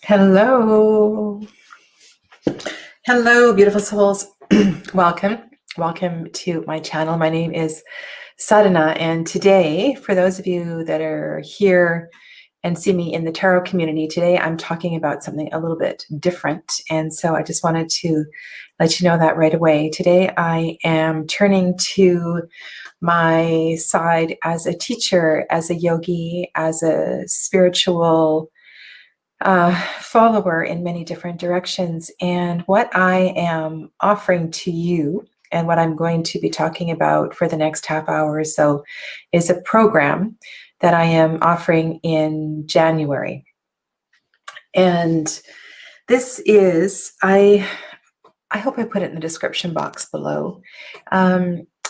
Hello. Hello, beautiful souls. Welcome. Welcome to my channel. My name is Sadhana, and today, for those of you that are here and see me in the tarot community, today I'm talking about something a little bit different. And so I just wanted to let you know that right away. Today I am turning to my side as a teacher, as a yogi, as a spiritual follower in many different directions. And what I am offering to you, and what I'm going to be talking about for the next half hour or so, is a program that I am offering in January. And this is, I hope I put it in the description box below.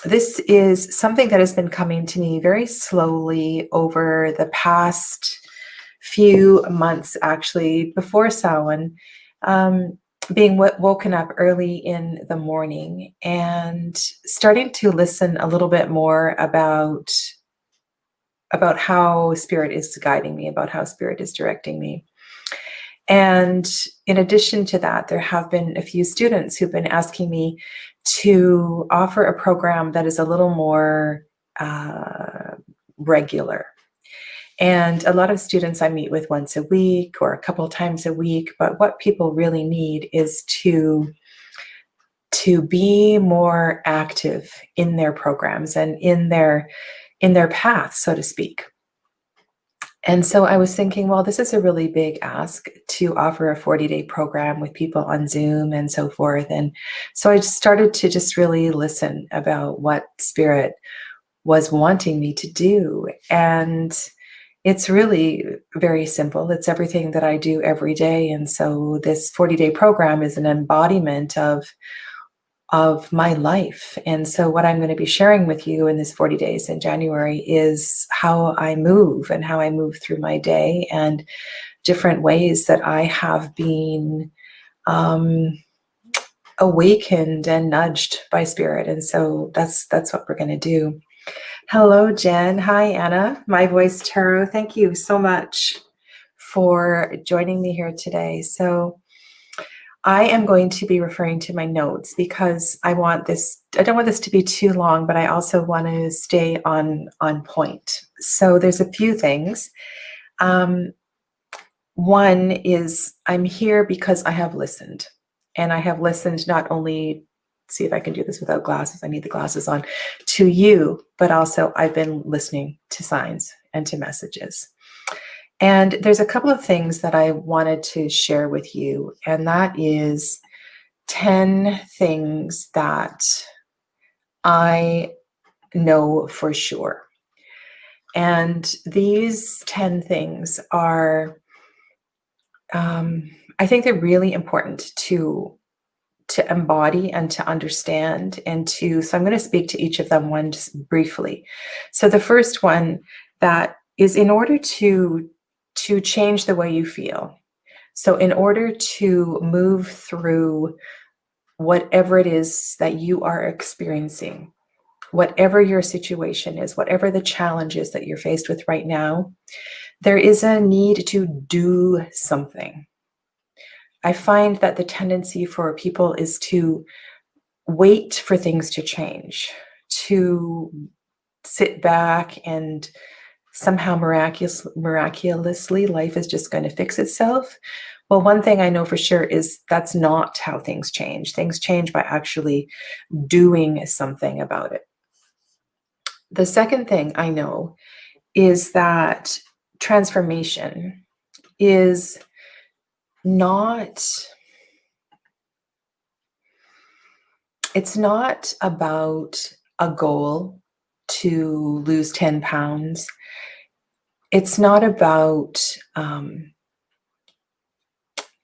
This is something that has been coming to me very slowly over the past few months, actually, before Samhain, being woken up early in the morning and starting to listen a little bit more about how Spirit is guiding me, about how Spirit is directing me. And in addition to that, there have been a few students who've been asking me to offer a program that is a little more regular. And a lot of students I meet with once a week or a couple of times a week, but what people really need is to be more active in their programs and in their path, so to speak. And so I was thinking, well, this is a really big ask to offer a 40-day program with people on Zoom and so forth. And so I started to just really listen about what Spirit was wanting me to do. And it's really very simple. It's everything that I do every day. And so this 40-day program is an embodiment of my life. And so what I'm going to be sharing with you in this 40 days in January is how I move and how I move through my day and different ways that I have been awakened and nudged by Spirit. And so that's what we're going to do. Hello, Jen. Hi, Anna. My Voice Tarot. Thank you so much for joining me here today. So I am going to be referring to my notes because I don't want this to be too long, but I also want to stay on point. So there's a few things. One is I'm here because I have listened. And I have listened not only, see if I can do this without glasses, I need the glasses on, to you, but also I've been listening to signs and to messages. And there's a couple of things that I wanted to share with you, and that is 10 things that I know for sure. And these 10 things are, I think they're really important to embody and to understand so I'm going to speak to each of them one just briefly. So the first one, that is in order to change the way you feel. So in order to move through whatever it is that you are experiencing, whatever your situation is, whatever the challenge is that you're faced with right now, there is a need to do something. I find that the tendency for people is to wait for things to change, to sit back and somehow miraculously life is just going to fix itself. Well, one thing I know for sure is that's not how things change. Things change by actually doing something about it. The second thing I know is that transformation is not, it's not about a goal to lose 10 pounds. It's not about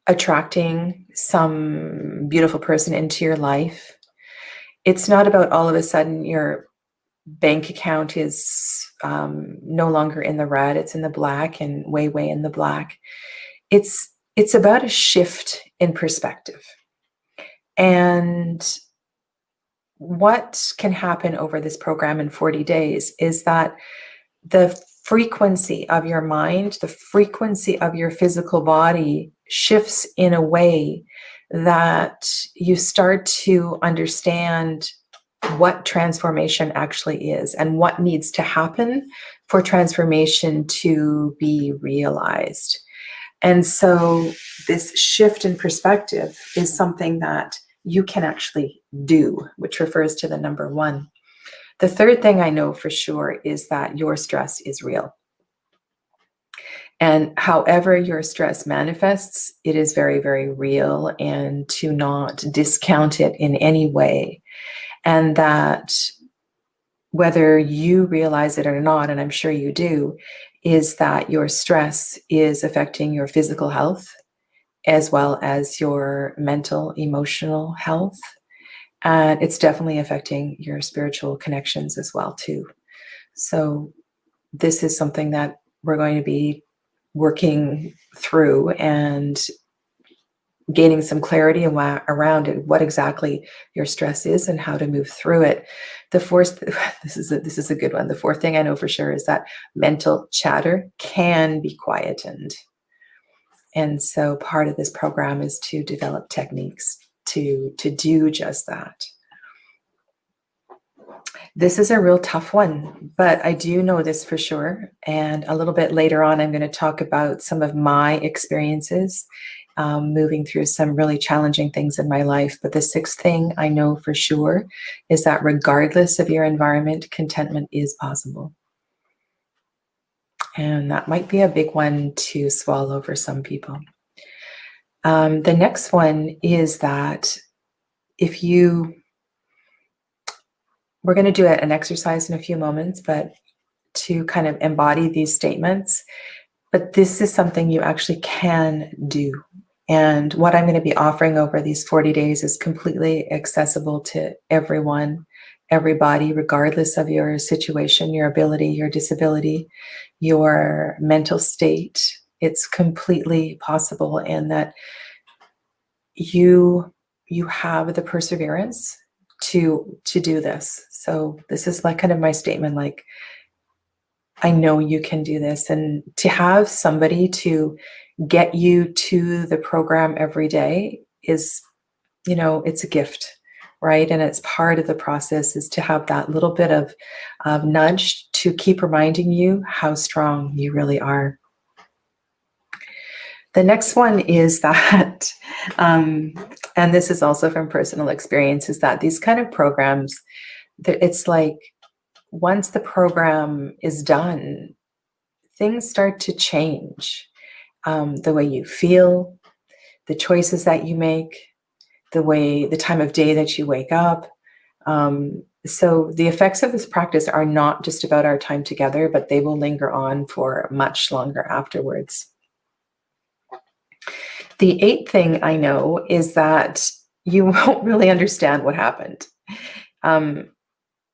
attracting some beautiful person into your life. It's not about all of a sudden your bank account is no longer in the red, it's in the black, and way in the black. It's about a shift in perspective. And what can happen over this program in 40 days is that the frequency of your mind, the frequency of your physical body shifts in a way that you start to understand what transformation actually is and what needs to happen for transformation to be realized. And so this shift in perspective is something that you can actually do, which refers to the number one. The third thing I know for sure is that your stress is real. And however your stress manifests, it is very, very real, and to not discount it in any way. And that whether you realize it or not, and I'm sure you do, is that your stress is affecting your physical health as well as your mental, emotional health. And it's definitely affecting your spiritual connections as well, too. So this is something that we're going to be working through and gaining some clarity around it, what exactly your stress is and how to move through it. The fourth, this is a good one. The fourth thing I know for sure is that mental chatter can be quietened. And so part of this program is to develop techniques to do just that. This is a real tough one, but I do know this for sure. And a little bit later on, I'm going to talk about some of my experiences moving through some really challenging things in my life. But the sixth thing I know for sure is that regardless of your environment, contentment is possible. And that might be a big one to swallow for some people. The next one is that we're going to do an exercise in a few moments, but to kind of embody these statements. But this is something you actually can do. And what I'm going to be offering over these 40 days is completely accessible to everyone, everybody, regardless of your situation, your ability, your disability, your mental state. It's completely possible, and that you have the perseverance to do this. So this is like kind of my statement, like, I know you can do this. And to have somebody to get you to the program every day is, it's a gift, right? And it's part of the process is to have that little bit of nudge to keep reminding you how strong you really are. The next one is that, and this is also from personal experience, is that these kind of programs, it's like once the program is done, things start to change. The way you feel, the choices that you make, the time of day that you wake up. So the effects of this practice are not just about our time together, but they will linger on for much longer afterwards. The eighth thing I know is that you won't really understand what happened.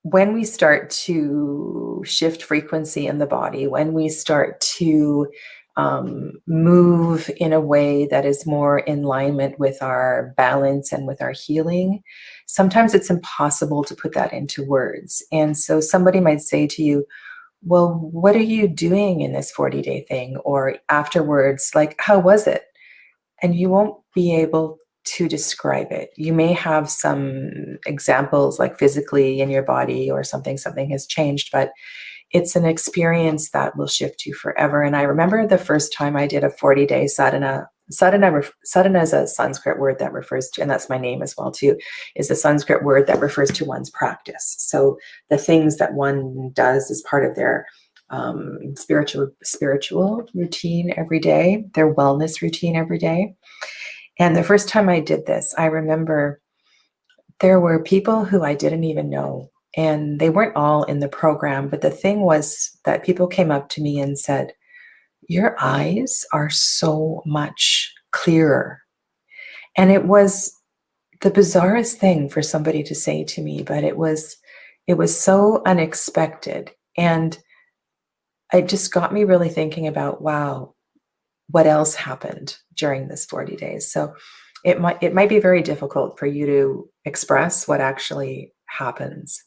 When we start to shift frequency in the body, when we start to move in a way that is more in alignment with our balance and with our healing, sometimes it's impossible to put that into words. And so somebody might say to you, well, what are you doing in this 40-day thing? Or afterwards, like, how was it? And you won't be able to describe it. You may have some examples like physically in your body or something has changed, but it's an experience that will shift you forever. And I remember the first time I did a 40-day sadhana. Sadhana is a Sanskrit word that refers to, and that's my name as well too, is a Sanskrit word that refers to one's practice. So the things that one does as part of their spiritual routine every day, their wellness routine every day. And the first time I did this, I remember there were people who I didn't even know, and they weren't all in the program. But the thing was that people came up to me and said, your eyes are so much clearer. And it was the bizarrest thing for somebody to say to me, but it was so unexpected. And it just got me really thinking about, wow, what else happened during this 40 days? So it might be very difficult for you to express what actually happens.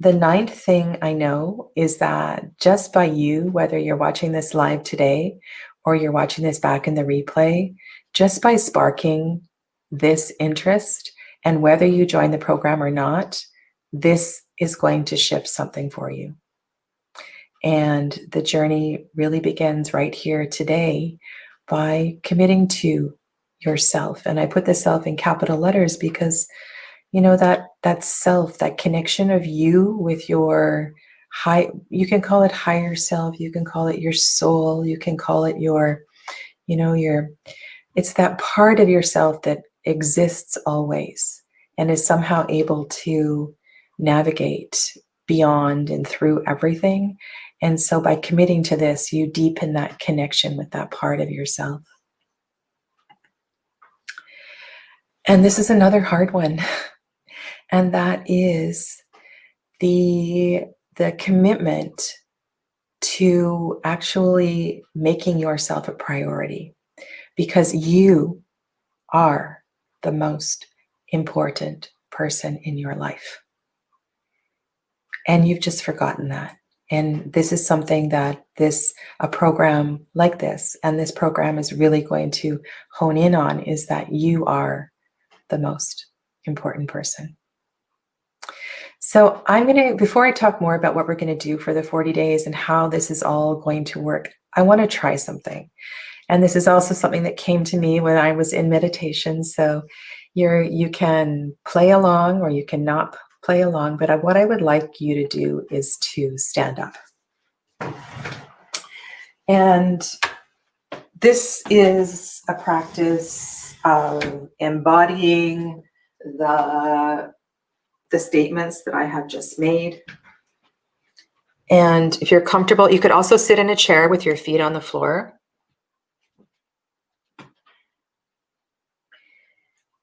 The ninth thing I know is that just by you, whether you're watching this live today or you're watching this back in the replay, just by sparking this interest, and whether you join the program or not, this is going to shift something for you. And the journey really begins right here today by committing to yourself. And I put the self in capital letters because, you know, that self, that connection of you with your you can call it higher self, you can call it your soul, you can call it your, you know, it's that part of yourself that exists always and is somehow able to navigate beyond and through everything. And so by committing to this, you deepen that connection with that part of yourself. And this is another hard one. And that is the commitment to actually making yourself a priority, because you are the most important person in your life. And you've just forgotten that. And this is something that a program like this, and this program is really going to hone in on, is that you are the most important person. So before I talk more about what we're going to do for the 40 days and how this is all going to work, I want to try something. And this is also something that came to me when I was in meditation. So you can play along or you cannot play along, but what I would like you to do is to stand up. And this is a practice of embodying the statements that I have just made. And if you're comfortable, you could also sit in a chair with your feet on the floor.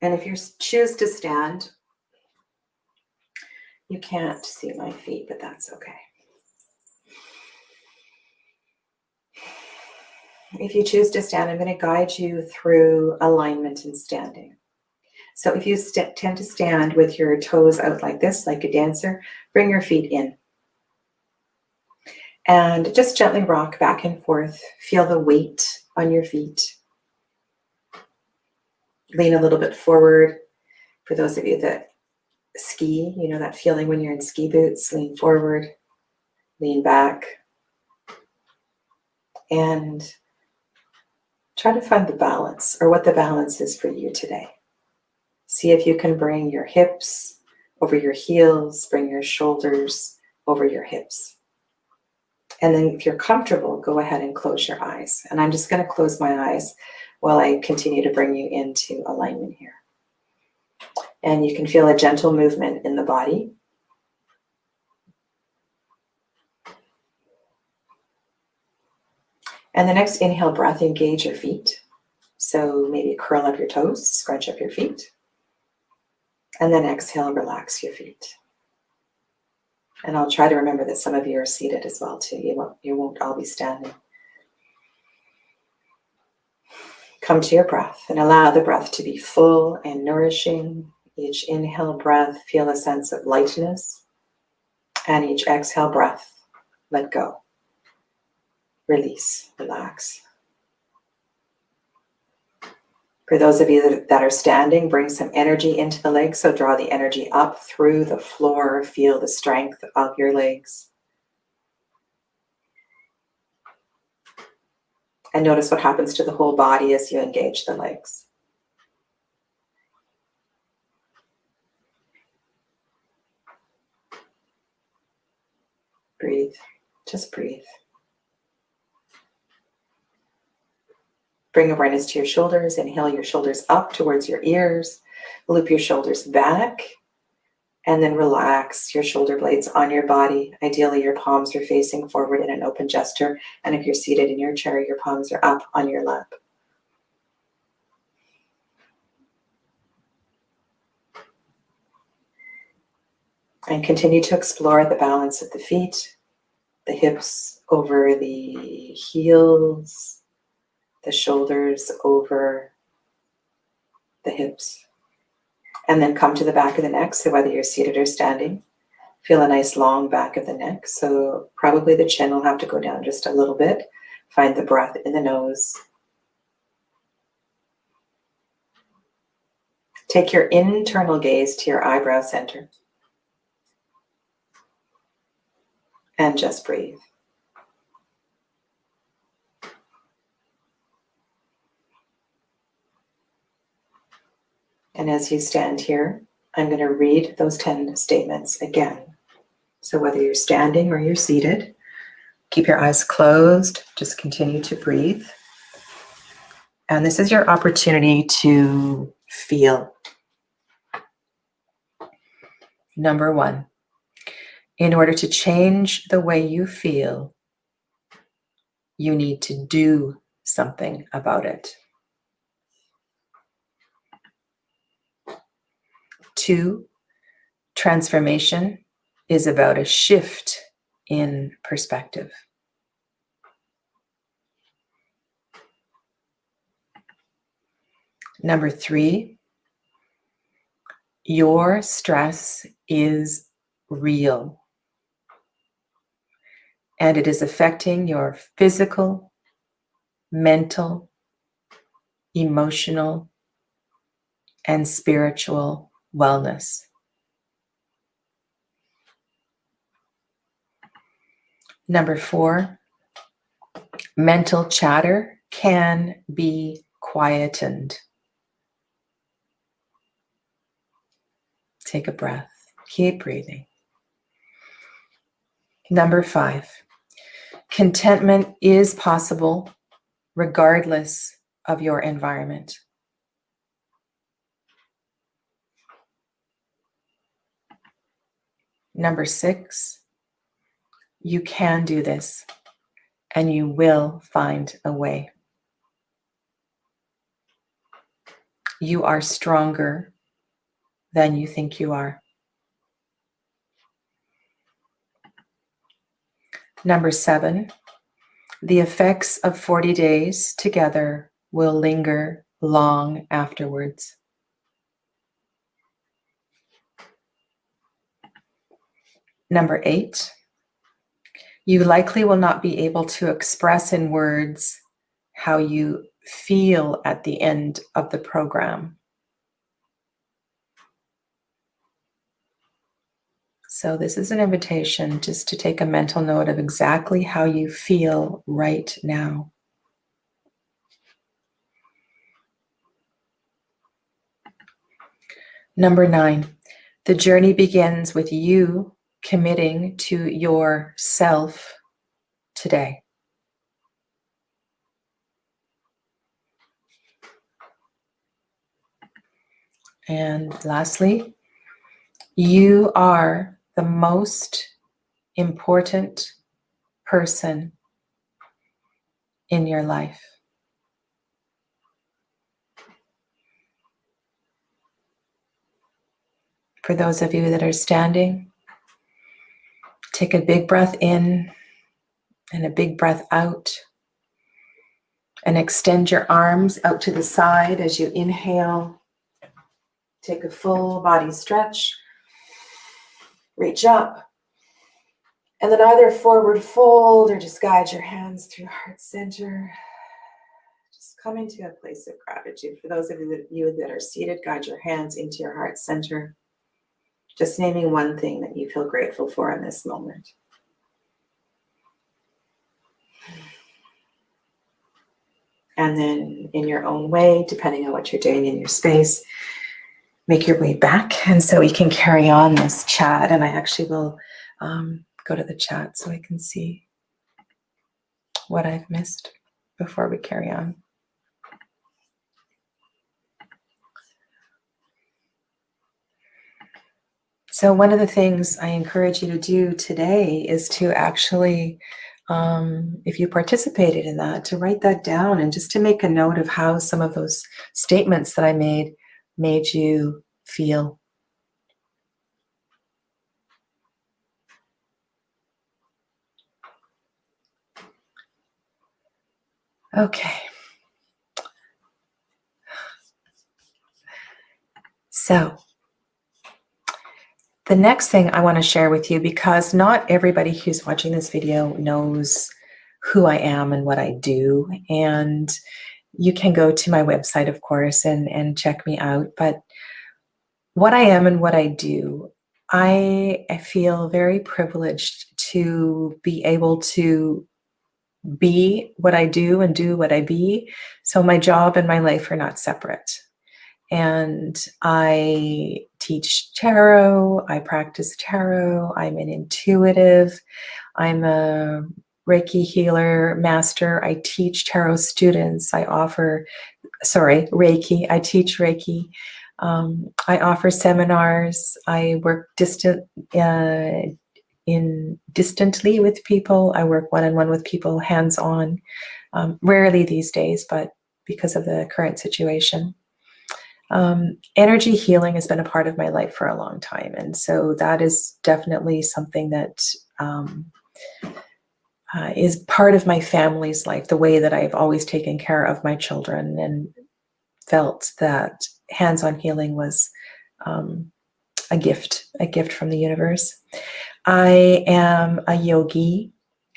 And if you choose to stand, you can't see my feet, but that's okay. If you choose to stand, I'm going to guide you through alignment and standing. So if you tend to stand with your toes out like this, like a dancer, bring your feet in. And just gently rock back and forth. Feel the weight on your feet. Lean a little bit forward. For those of you that ski, you know that feeling when you're in ski boots. Lean forward, lean back. And try to find the balance, or what the balance is for you today. See if you can bring your hips over your heels, bring your shoulders over your hips. And then if you're comfortable, go ahead and close your eyes. And I'm just going to close my eyes while I continue to bring you into alignment here. And you can feel a gentle movement in the body. And the next inhale breath, engage your feet. So maybe curl up your toes, scrunch up your feet. And then exhale, relax your feet. And I'll try to remember that some of you are seated as well too. You won't all be standing. Come to your breath and allow the breath to be full and nourishing. Each inhale breath, feel a sense of lightness. And each exhale breath, let go. Release, relax. For those of you that are standing, bring some energy into the legs. So draw the energy up through the floor. Feel the strength of your legs. And notice what happens to the whole body as you engage the legs. Breathe. Just breathe. Bring awareness to your shoulders. Inhale your shoulders up towards your ears. Loop your shoulders back. And then relax your shoulder blades on your body. Ideally, your palms are facing forward in an open gesture. And if you're seated in your chair, your palms are up on your lap. And continue to explore the balance of the feet, the hips over the heels, the shoulders over the hips. And then come to the back of the neck. So whether you're seated or standing, feel a nice long back of the neck. So probably the chin will have to go down just a little bit, Find the breath in the nose. Take your internal gaze to your eyebrow center. And just breathe. And as you stand here, I'm going to read those 10 statements again. So whether you're standing or you're seated, keep your eyes closed, just continue to breathe. And this is your opportunity to feel. Number 1, in order to change the way you feel, you need to do something about it. 2, transformation is about a shift in perspective. Number 3, your stress is real, and it is affecting your physical, mental, emotional, and spiritual wellness. Number 4, mental chatter can be quietened. Take a breath. Keep breathing. Number 5, contentment is possible regardless of your environment. Number 6, you can do this and you will find a way. You are stronger than you think you are. Number 7, the effects of 40 days together will linger long afterwards. Number 8, you likely will not be able to express in words how you feel at the end of the program. So this is an invitation just to take a mental note of exactly how you feel right now. Number 9, the journey begins with you committing to yourself today. And lastly, you are the most important person in your life. For those of you that are standing, take a big breath in and a big breath out. And extend your arms out to the side as you inhale. Take a full body stretch. Reach up. And then either forward fold or just guide your hands through heart center. Just come into a place of gratitude. For those of you that are seated, guide your hands into your heart center. Just naming one thing that you feel grateful for in this moment. And then in your own way, depending on what you're doing in your space, make your way back. And so we can carry on this chat. And I actually will go to the chat so I can see what I've missed before we carry on. So one of the things I encourage you to do today is to actually, if you participated in that, to write that down and just to make a note of how some of those statements that I made you feel. Okay. So the next thing I want to share with you, because not everybody who's watching this video knows who I am and what I do. And you can go to my website, of course, and check me out. But what I am and what I do, I feel very privileged to be able to be what I do and do what I be. So my job and my life are not separate. And I teach tarot, I practice tarot, I'm an intuitive, I'm a Reiki healer master, I teach tarot students, Reiki, I teach Reiki. I offer seminars, I work distantly with people, I work one-on-one with people, hands-on, rarely these days, but because of the current situation. Energy healing has been a part of my life for a long time. And so that is definitely something that is part of my family's life, the way that I've always taken care of my children and felt that hands-on healing was a gift from the universe. I am a yogi.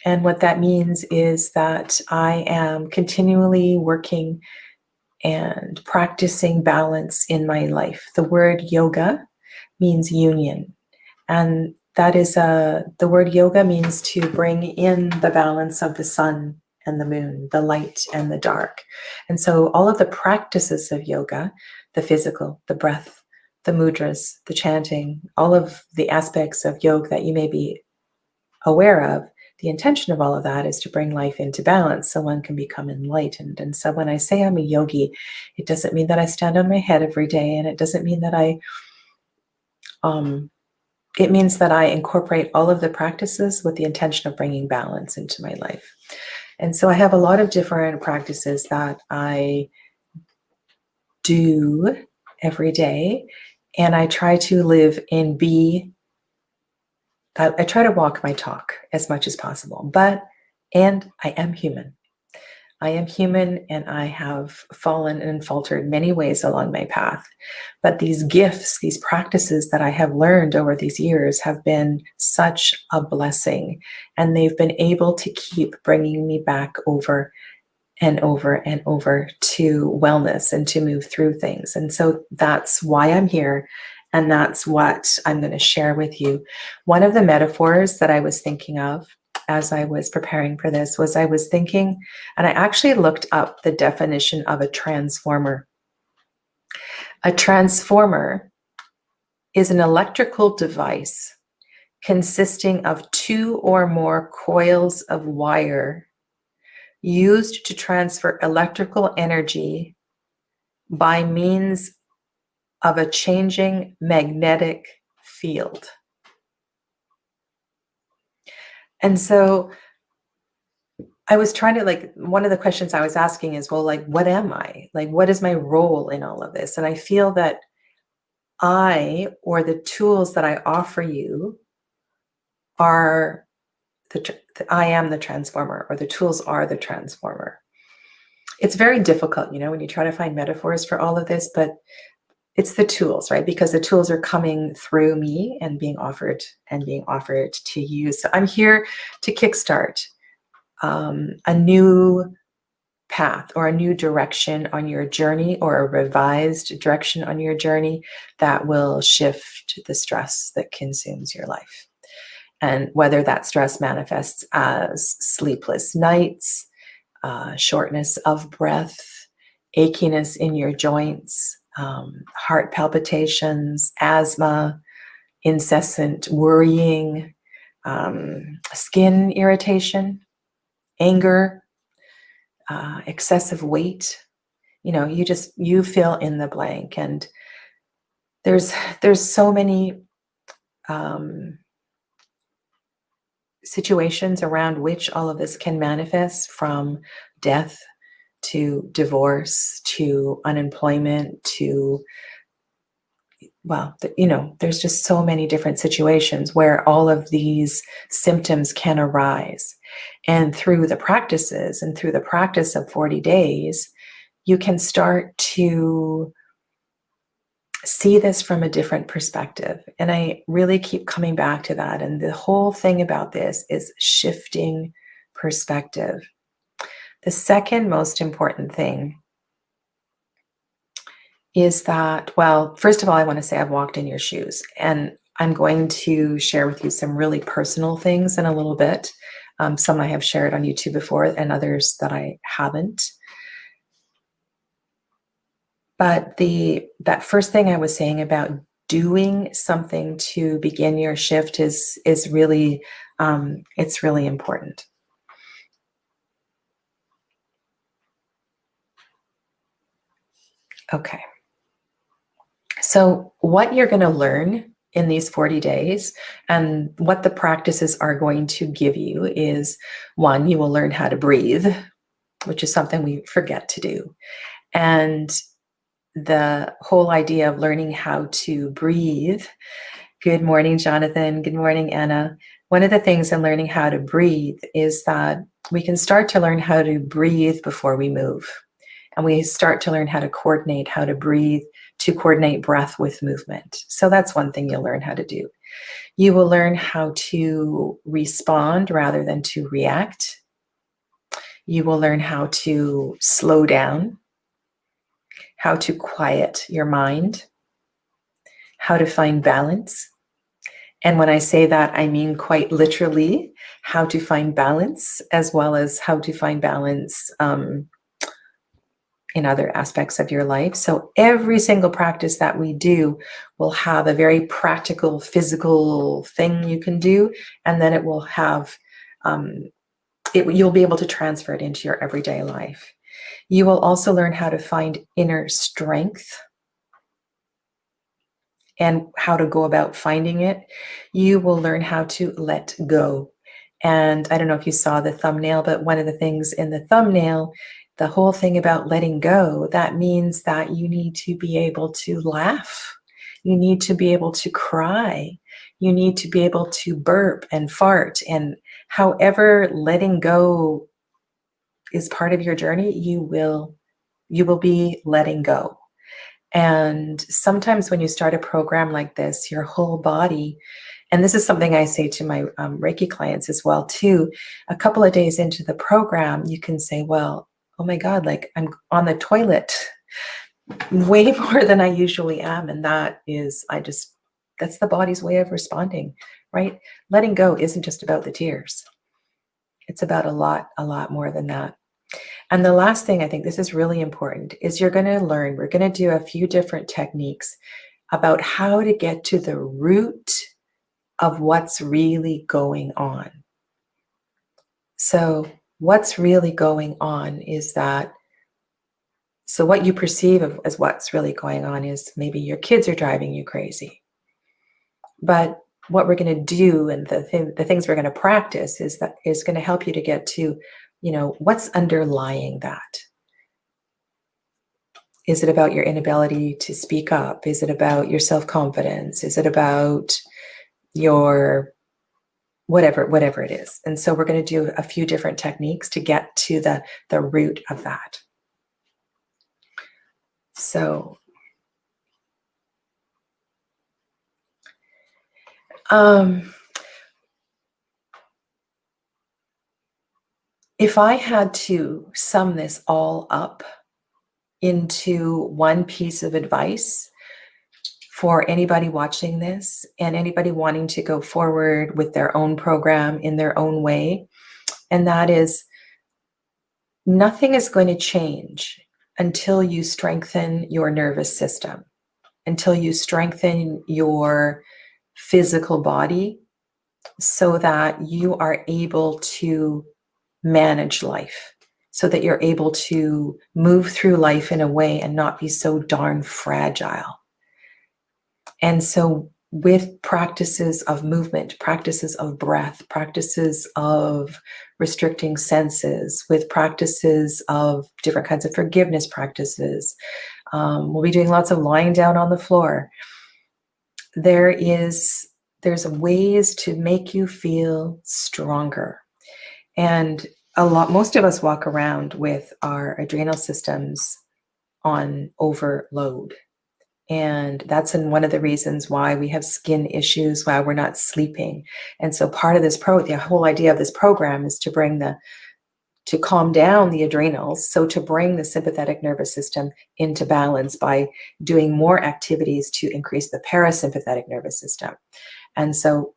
And what that means is that I am continually working and practicing balance in my life. The word yoga means union. And that is the word yoga means to bring in the balance of the sun and the moon, the light and the dark. And so all of the practices of yoga, the physical, the breath, the mudras, the chanting, all of the aspects of yoga that you may be aware of, the intention of all of that is to bring life into balance so one can become enlightened. And so when I say I'm a yogi, it doesn't mean that I stand on my head every day, and it doesn't mean that it means that I incorporate all of the practices with the intention of bringing balance into my life. And so I have a lot of different practices that I do every day, and I try to live and be I try to walk my talk as much as possible, and I am human. I am human, and I have fallen and faltered many ways along my path. But these gifts, these practices that I have learned over these years have been such a blessing, and they've been able to keep bringing me back over and over and over to wellness and to move through things. And so that's why I'm here. And that's what I'm going to share with you. One of the metaphors that I was thinking of as I was preparing for this was I was thinking, and I actually looked up the definition of a transformer. A transformer is an electrical device consisting of two or more coils of wire used to transfer electrical energy by means of a changing magnetic field. And so I was trying to, one of the questions I was asking is, well, what am I? What is my role in all of this? And I feel that or the tools that I offer you are I am the transformer, or the tools are the transformer. It's very difficult, when you try to find metaphors for all of this, but it's the tools, right? Because the tools are coming through me and being offered to you. So I'm here to kickstart a new path or a new direction on your journey, or a revised direction on your journey that will shift the stress that consumes your life. And whether that stress manifests as sleepless nights, shortness of breath, achiness in your joints, heart palpitations, asthma, incessant worrying, skin irritation, anger, excessive weight, you fill in the blank. And there's so many situations around which all of this can manifest, from death to divorce to unemployment to, there's just so many different situations where all of these symptoms can arise. And through the practices and through the practice of 40 days, you can start to see this from a different perspective. And I really keep coming back to that. And the whole thing about this is shifting perspective. The second most important thing is that, well, first of all, I want to say I've walked in your shoes, and I'm going to share with you some really personal things in a little bit. Some I have shared on YouTube before and others that I haven't. But that first thing I was saying about doing something to begin your shift is really, it's really important. Okay. So what you're going to learn in these 40 days and what the practices are going to give you is, one, you will learn how to breathe, which is something we forget to do. And the whole idea of learning how to breathe. Good morning, Jonathan. Good morning, Anna. One of the things in learning how to breathe is that we can start to learn how to breathe before we move. And we start to learn how to coordinate, how to breathe, to coordinate breath with movement. So that's one thing you'll learn how to do. You will learn how to respond rather than to react. You will learn how to slow down, how to quiet your mind, how to find balance. And when I say that, I mean quite literally how to find balance, as well as how to find balance in other aspects of your life. So every single practice that we do will have a very practical, physical thing you can do, and then it will have, you'll be able to transfer it into your everyday life. You will also learn how to find inner strength and how to go about finding it. You will learn how to let go. And I don't know if you saw the thumbnail, but one of the things in the thumbnail, the whole thing about letting go, that means that you need to be able to laugh. You need to be able to cry. You need to be able to burp and fart. And however letting go is part of your journey, you will be letting go. And sometimes when you start a program like this, your whole body, and this is something I say to my Reiki clients as well too, a couple of days into the program, you can say, well, oh my God, like I'm on the toilet way more than I usually am. And that's the body's way of responding, right? Letting go isn't just about the tears. It's about a lot more than that. And the last thing, I think this is really important, is we're going to do a few different techniques about how to get to the root of what's really going on. So what's really going on is that, so what you perceive as what's really going on is maybe your kids are driving you crazy. But what we're going to do and the things we're going to practice is going to help you to get to, what's underlying that. Is it about your inability to speak up? Is it about your self-confidence? Is it about your whatever it is? And so we're going to do a few different techniques to get to the root of that. So if I had to sum this all up into one piece of advice for anybody watching this and anybody wanting to go forward with their own program in their own way, and that is, nothing is going to change until you strengthen your nervous system, until you strengthen your physical body so that you are able to manage life, so that you're able to move through life in a way and not be so darn fragile. And so with practices of movement, practices of breath, practices of restricting senses, with practices of different kinds of forgiveness practices, we'll be doing lots of lying down on the floor. There's ways to make you feel stronger. And most of us walk around with our adrenal systems on overload. And that's one of the reasons why we have skin issues, why we're not sleeping. And so part of this the whole idea of this program is to calm down the adrenals, so to bring the sympathetic nervous system into balance by doing more activities to increase the parasympathetic nervous system. And so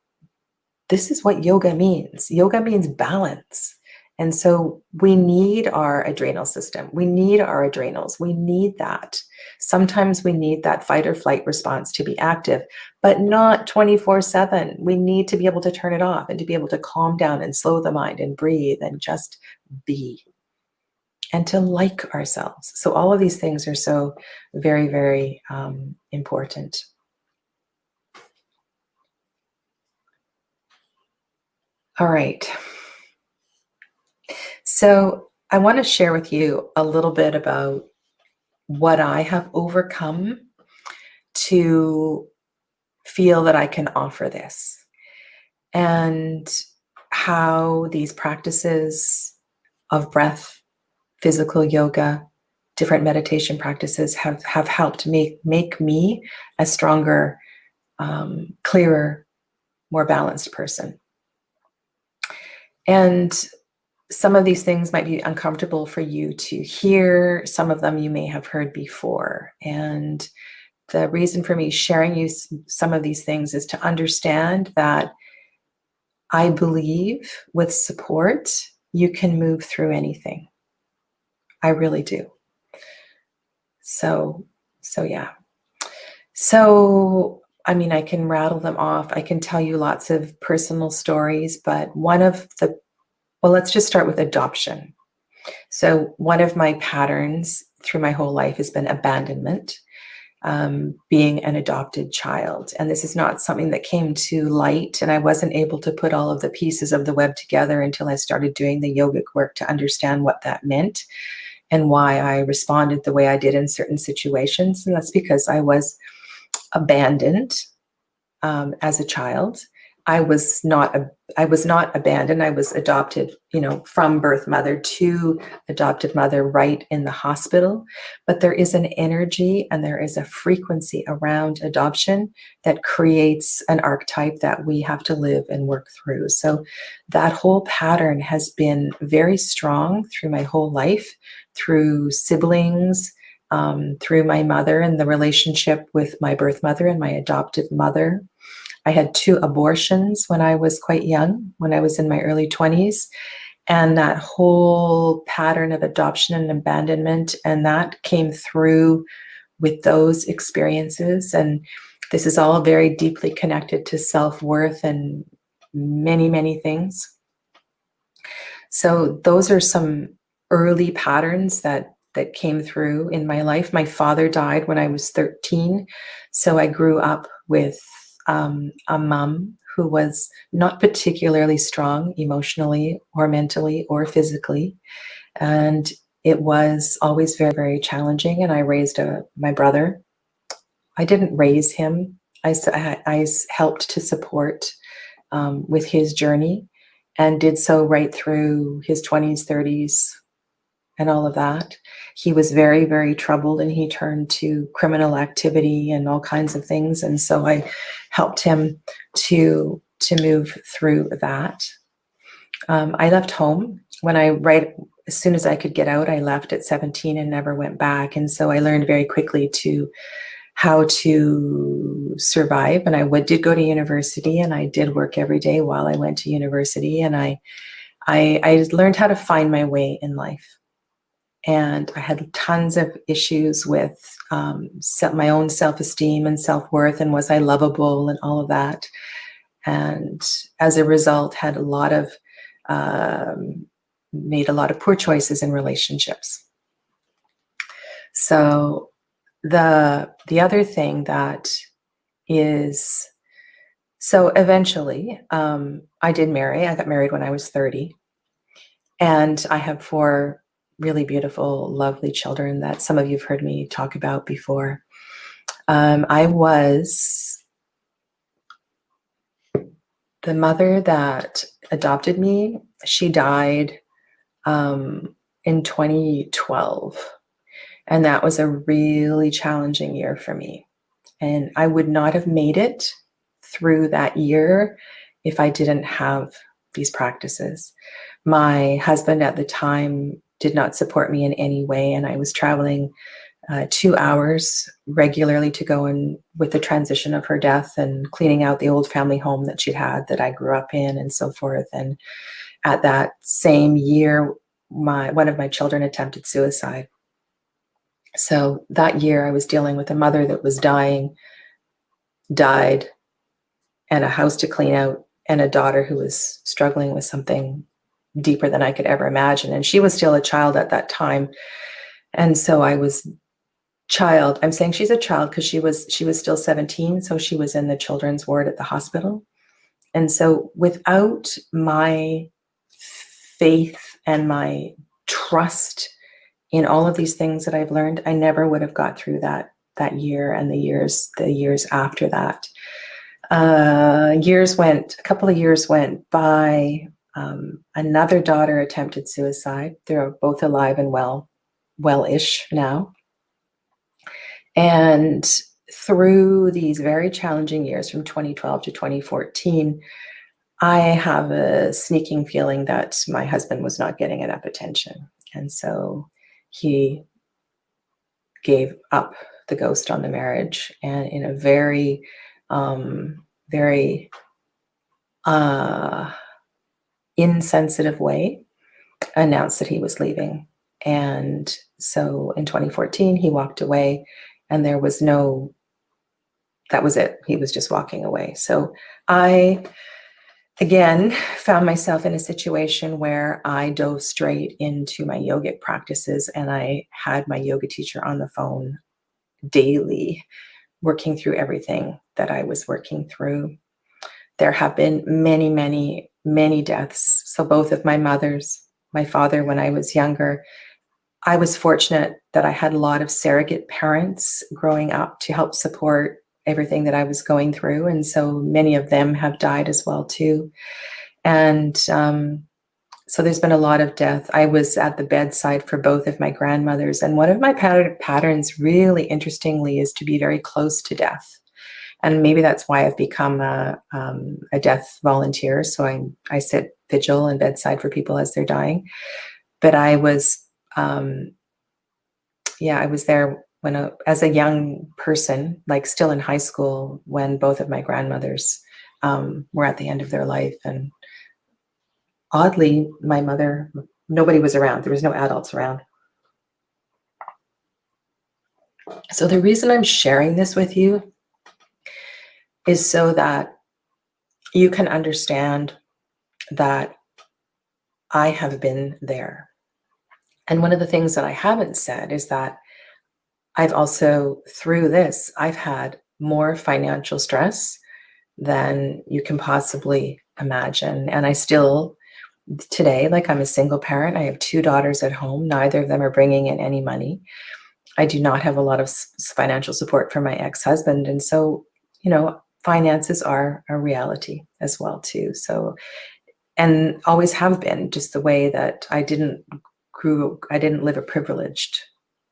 this is what yoga means. Yoga means balance. And so we need our adrenal system. We need our adrenals. We need that. Sometimes we need that fight or flight response to be active, but not 24/7. We need to be able to turn it off and to be able to calm down and slow the mind and breathe and just be and to like ourselves. So all of these things are so very, very important. All right. So I want to share with you a little bit about what I have overcome to feel that I can offer this, and how these practices of breath, physical yoga, different meditation practices have helped make me a stronger, clearer, more balanced person. And some of these things might be uncomfortable for you to hear. Some of them you may have heard before. And the reason for me sharing you some of these things is to understand that I believe with support, you can move through anything. I really do. So yeah. So, I mean, I can rattle them off. I can tell you lots of personal stories, but let's just start with adoption. So one of my patterns through my whole life has been abandonment, being an adopted child. And this is not something that came to light, and I wasn't able to put all of the pieces of the web together until I started doing the yogic work to understand what that meant and why I responded the way I did in certain situations. And that's because I was abandoned as a child. I was not abandoned. I was adopted, from birth mother to adopted mother right in the hospital. But there is an energy and there is a frequency around adoption that creates an archetype that we have to live and work through. So that whole pattern has been very strong through my whole life, through siblings, through my mother and the relationship with my birth mother and my adopted mother. I had 2 abortions when I was quite young, when I was in my early 20s. And that whole pattern of adoption and abandonment, and that came through with those experiences. And this is all very deeply connected to self-worth and many, many things. So those are some early patterns that came through in my life. My father died when I was 13. So I grew up with a mom who was not particularly strong emotionally or mentally or physically. And it was always very, very challenging. And I raised my brother. I didn't raise him. I helped to support with his journey, and did so right through his 20s, 30s, and all of that. He was very, very troubled, and he turned to criminal activity and all kinds of things. And so I helped him to move through that. I left home as soon as I could get out. I left at 17 and never went back. And so I learned very quickly how to survive. And I did go to university, and I did work every day while I went to university. And I learned how to find my way in life. And I had tons of issues with my own self-esteem and self-worth, and was I lovable and all of that. And as a result, had made a lot of poor choices in relationships. So the other thing that is, so eventually I did marry. I got married when I was 30. And I have 4 really beautiful, lovely children that some of you have heard me talk about before. I was the mother that adopted me. She died in 2012. And that was a really challenging year for me. And I would not have made it through that year if I didn't have these practices. My husband at the time did not support me in any way, and I was traveling 2 hours regularly to go in with the transition of her death and cleaning out the old family home that she'd had that I grew up in and so forth. And at that same year, one of my children attempted suicide. So that year I was dealing with a mother that was dying, died, and a house to clean out, and a daughter who was struggling with something deeper than I could ever imagine. And she was still a child at that time. And so I was I'm saying she's a child because she was still 17. So she was in the children's ward at the hospital. And so without my faith and my trust in all of these things that I've learned, I never would have got through that year and the years after that. A couple of years went by. Another daughter attempted suicide. They're both alive and well-ish now. And through these very challenging years from 2012 to 2014, I have a sneaking feeling that my husband was not getting enough attention. And so he gave up the ghost on the marriage, and in a very, very insensitive way, announced that he was leaving. And so in 2014, he walked away, and that was it. He was just walking away. So I, again, found myself in a situation where I dove straight into my yogic practices, and I had my yoga teacher on the phone daily, working through everything that I was working through. There have been many, many, many deaths. So both of my mothers, my father when I was younger. I was fortunate that I had a lot of surrogate parents growing up to help support everything that I was going through. And so many of them have died as well too. And so there's been a lot of death. I was at the bedside for both of my grandmothers. And one of my patterns, really interestingly, is to be very close to death. And maybe that's why I've become a death volunteer. So I sit vigil and bedside for people as they're dying. But I was, I was there as a young person, like still in high school, when both of my grandmothers were at the end of their life. And oddly, my mother, nobody was around. There was no adults around. So the reason I'm sharing this with you is so that you can understand that I have been there. And one of the things that I haven't said is that I've also, through this, I've had more financial stress than you can possibly imagine. And I still, today, like, I'm a single parent. I have 2 daughters at home. Neither of them are bringing in any money. I do not have a lot of financial support from my ex-husband. And so, finances are a reality as well too. So, and always have been, just the way that I didn't live a privileged,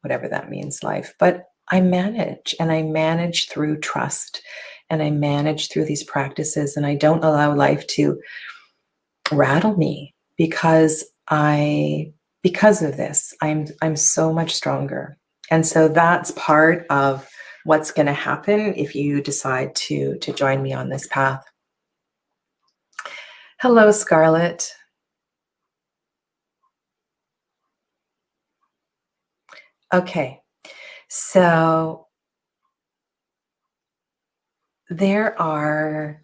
whatever that means, life. But I manage through trust, and I manage through these practices, and I don't allow life to rattle me because of this, I'm so much stronger. And so that's part of what's going to happen if you decide to join me on this path. Hello, Scarlett. Okay, so there are,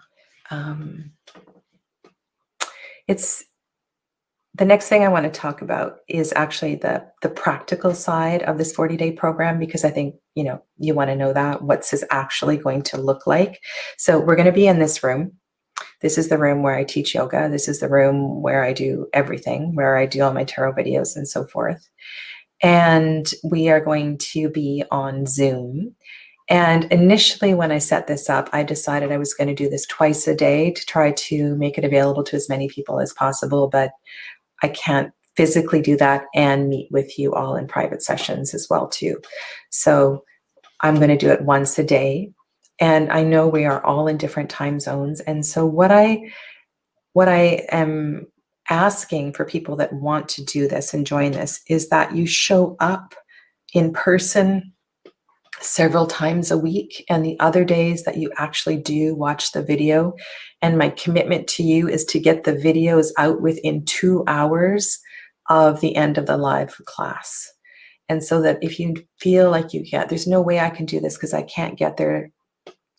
the next thing I want to talk about is actually the practical side of this 40-day program, because I think, you want to know that, what's this actually going to look like. So we're going to be in this room. This is the room where I teach yoga. This is the room where I do everything, where I do all my tarot videos and so forth. And we are going to be on Zoom. And initially, when I set this up, I decided I was going to do this twice a day to try to make it available to as many people as possible. But I can't physically do that and meet with you all in private sessions as well too. So I'm going to do it once a day. And I know we are all in different time zones. And so what I am asking for people that want to do this and join this is that you show up in person several times a week, and the other days that you actually do watch the video. And my commitment to you is to get the videos out within 2 hours of the end of the live class. And so that if you feel like you can't, there's no way I can do this because I can't get there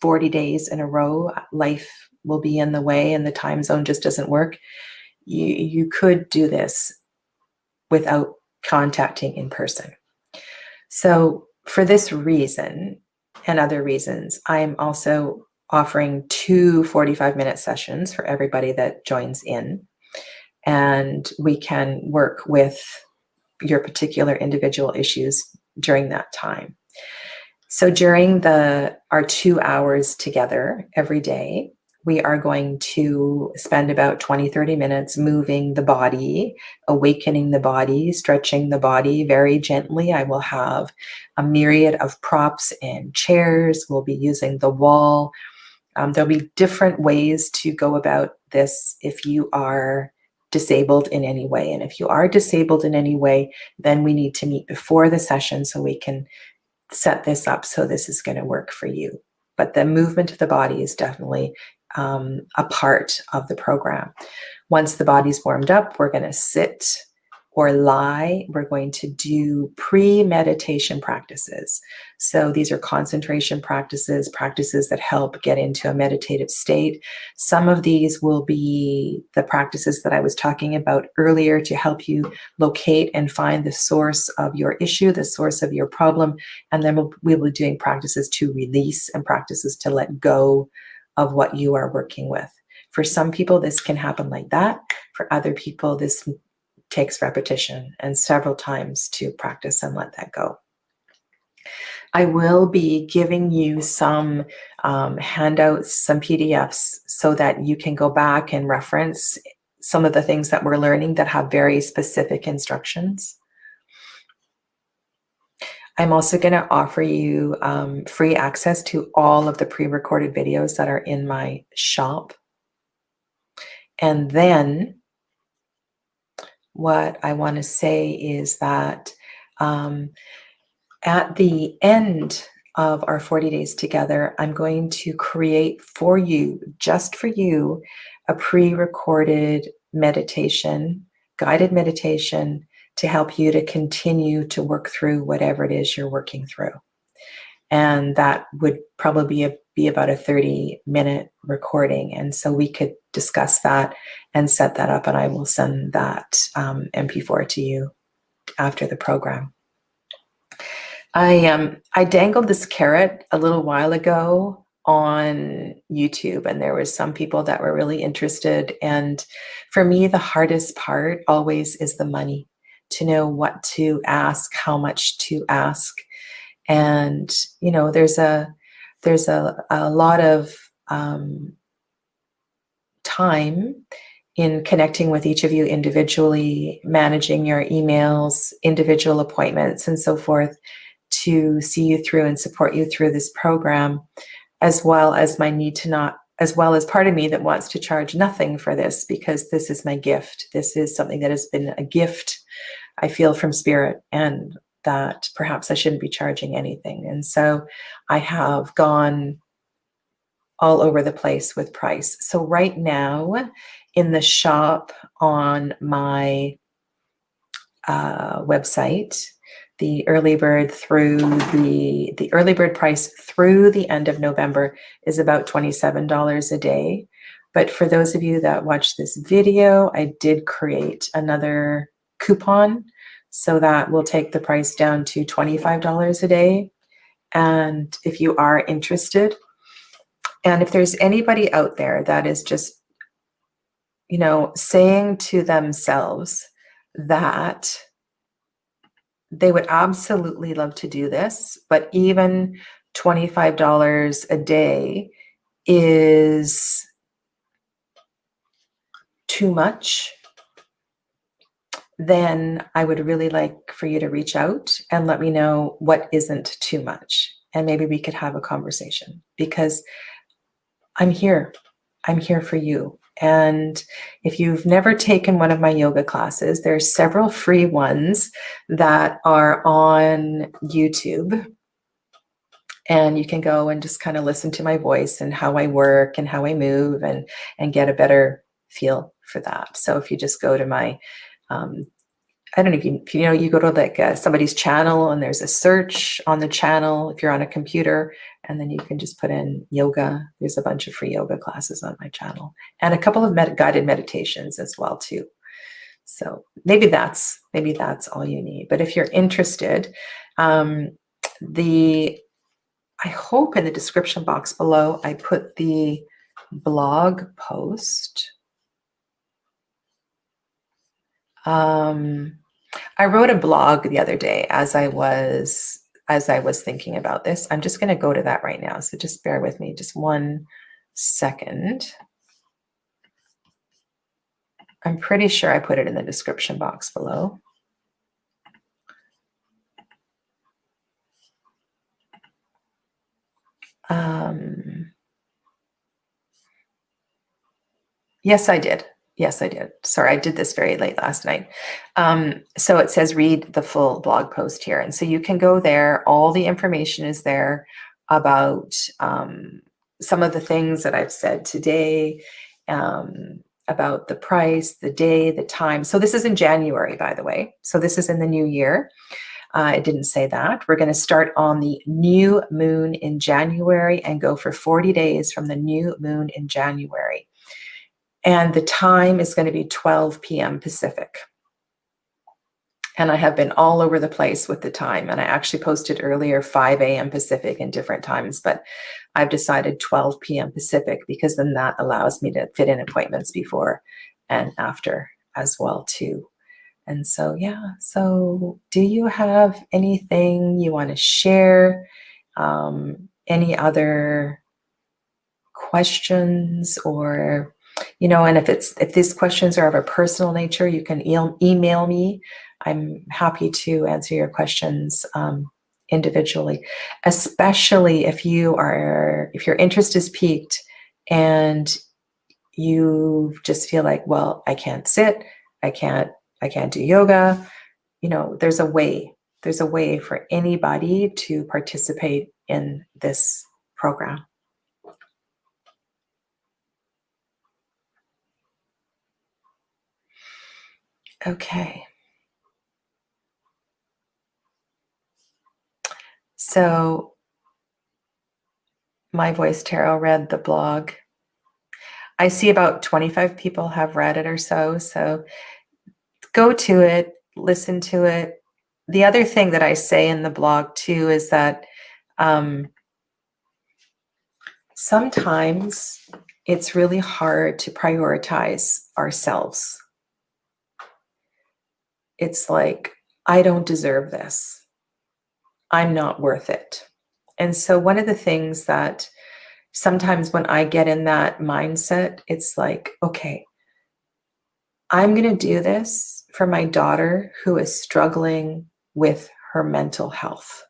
40 days in a row, life will be in the way and the time zone just doesn't work. You could do this without contacting in person. So for this reason and other reasons, I am also offering 2 45-minute sessions for everybody that joins in. And we can work with your particular individual issues during that time. So during our 2 hours together every day, we are going to spend about 20-30 minutes moving the body, awakening the body, stretching the body very gently. I will have a myriad of props and chairs. We'll be using the wall. There'll be different ways to go about this if you are disabled in any way. And if you are disabled in any way, then we need to meet before the session so we can set this up so this is going to work for you. But the movement of the body is definitely a part of the program. Once the body's warmed up, we're going to sit or lie. We're going to do pre-meditation practices. So these are concentration practices, practices that help get into a meditative state. Some of these will be the practices that I was talking about earlier to help you locate and find the source of your issue, the source of your problem. And then we'll be doing practices to release and practices to let go of what you are working with. For some people, this can happen like that. For other people, this takes repetition and several times to practice and let that go. I will be giving you some handouts, some PDFs, so that you can go back and reference some of the things that we're learning that have very specific instructions. I'm also going to offer you free access to all of the pre-recorded videos that are in my shop. And then what I want to say is that at the end of our 40 days together, I'm going to create for you, just for you, a pre-recorded meditation, guided meditation to help you to continue to work through whatever it is you're working through. And that would probably be about a 30-minute recording. And so we could discuss that and set that up, and I will send that MP4 to you after the program. I dangled this carrot a little while ago on YouTube, and there was some people that were really interested. And for me, the hardest part always is the money, to know what to ask, how much to ask. And, you know, there's a lot of time in connecting with each of you individually, managing your emails, individual appointments, and so forth, to see you through and support you through this program, as well as my need to not, as well as part of me that wants to charge nothing for this, because this is my gift. This is something that has been a gift I feel from Spirit, and that perhaps I shouldn't be charging anything. And so I have gone all over the place with price. So right now in the shop on my website, the early bird price through the end of November is about $27 a day. But for those of you that watch this video, I did create another coupon, so that will take the price down to $25 a day. And if you are interested, and if there's anybody out there that is just, you know, saying to themselves that they would absolutely love to do this, but even $25 a day is too much, then I would really like for you to reach out and let me know what isn't too much. and maybe we could have a conversation, because I'm here. I'm here for you. And if you've never taken one of my yoga classes, there's several free ones that are on YouTube. And you can go and just kind of listen to my voice and how I work and how I move, and get a better feel for that. So if you just go to my, I don't know if you know, you go to like somebody's channel and there's a search on the channel if you're on a computer, and then you can just put in yoga. There's a bunch of free yoga classes on my channel, and a couple of guided meditations as well too. So maybe that's all you need. But if you're interested, I hope in the description box below I put the blog post. I wrote a blog the other day as I was thinking about this. I'm just going to go to that right now. So just bear with me just 1 second. I'm pretty sure I put it in the description box below. Yes, I did. Yes, I did. Sorry, I did this very late last night. So it says read the full blog post here. And so you can go there. All the information is there about some of the things that I've said today, about the price, the day, the time. So this is in January, by the way. So this is in the new year. I didn't say that. We're going to start on the new moon in January and go for 40 days from the new moon in January. And the time is going to be 12 p.m. Pacific. And I have been all over the place with the time. And I actually posted earlier 5 a.m. Pacific in different times, but I've decided 12 p.m. Pacific because then that allows me to fit in appointments before and after as well too. And so, yeah, so do you have anything you want to share? Any other questions, or, you know, and if these questions are of a personal nature, you can email me. I'm happy to answer your questions individually, especially if your interest is piqued and you just feel like, well, I can't sit, I can't do yoga. You know, there's a way for anybody to participate in this program. Okay. So My Voice Tarot read the blog. I see about 25 people have read it or so. So go to it, listen to it. The other thing that I say in the blog too is that sometimes it's really hard to prioritize ourselves. It's like, I don't deserve this. I'm not worth it. And so one of the things that sometimes when I get in that mindset, it's like, okay, I'm going to do this for my daughter who is struggling with her mental health.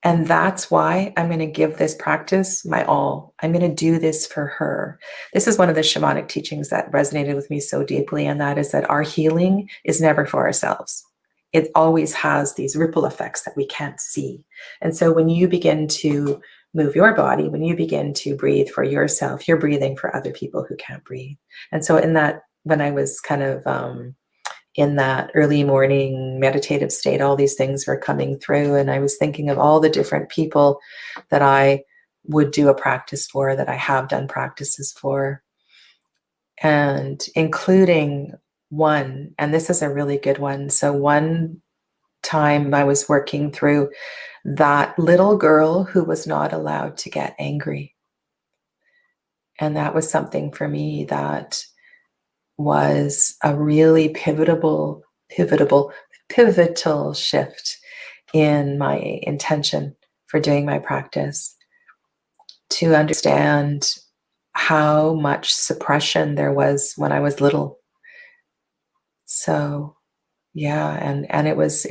And that's why I'm going to give this practice my all. I'm going to do this for her. This is one of the shamanic teachings that resonated with me so deeply, and that is that our healing is never for ourselves. It always has these ripple effects that we can't see. And so when you begin to move your body, when you begin to breathe for yourself, you're breathing for other people who can't breathe. And so in that, when I was kind of in that early morning meditative state, all these things were coming through, and I was thinking of all the different people that I would do a practice for, that I have done practices for, and including one, and this is a really good one. So one time I was working through that little girl who was not allowed to get angry. And that was something for me that was a really pivotal shift in my intention for doing my practice, to understand how much suppression there was when I was little. So Yeah, and it was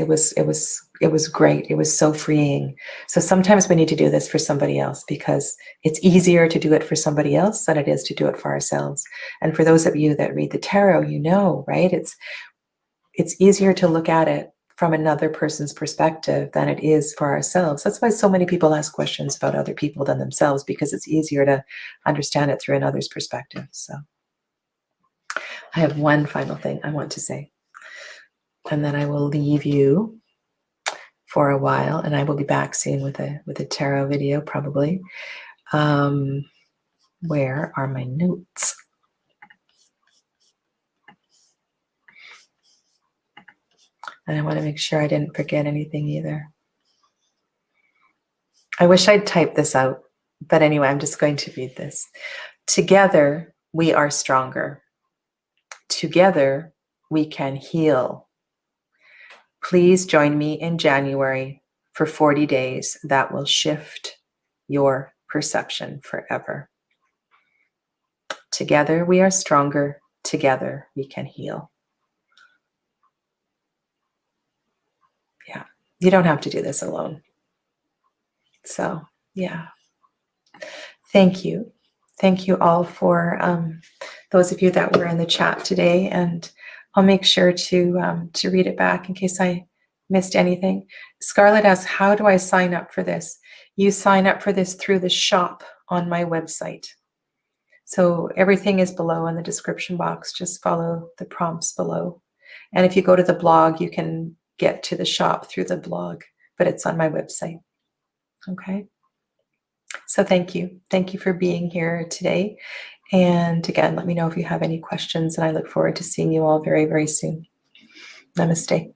great. It was so freeing. So sometimes we need to do this for somebody else because it's easier to do it for somebody else than it is to do it for ourselves. And for those of you that read the tarot, you know, right? It's easier to look at it from another person's perspective than it is for ourselves. That's why so many people ask questions about other people than themselves, because it's easier to understand it through another's perspective. So I have one final thing I want to say, and then I will leave you for a while, and I will be back soon with a tarot video probably. Where are my notes? And I want to make sure I didn't forget anything either. I wish I'd typed this out, but anyway, I'm just going to read this. Together, we are stronger. Together, we can heal. Please join me in January for 40 days that will shift your perception forever. Together, we are stronger. Together, we can heal. Yeah, you don't have to do this alone. So, yeah. Thank you. Thank you all for those of you that were in the chat today, and I'll make sure to read it back in case I missed anything. Scarlett asks, how do I sign up for this? You sign up for this through the shop on my website. So everything is below in the description box. Just follow the prompts below. And if you go to the blog, you can get to the shop through the blog, but it's on my website. Okay. So thank you. Thank you for being here today. And again, let me know if you have any questions, and I look forward to seeing you all very, very soon. Namaste.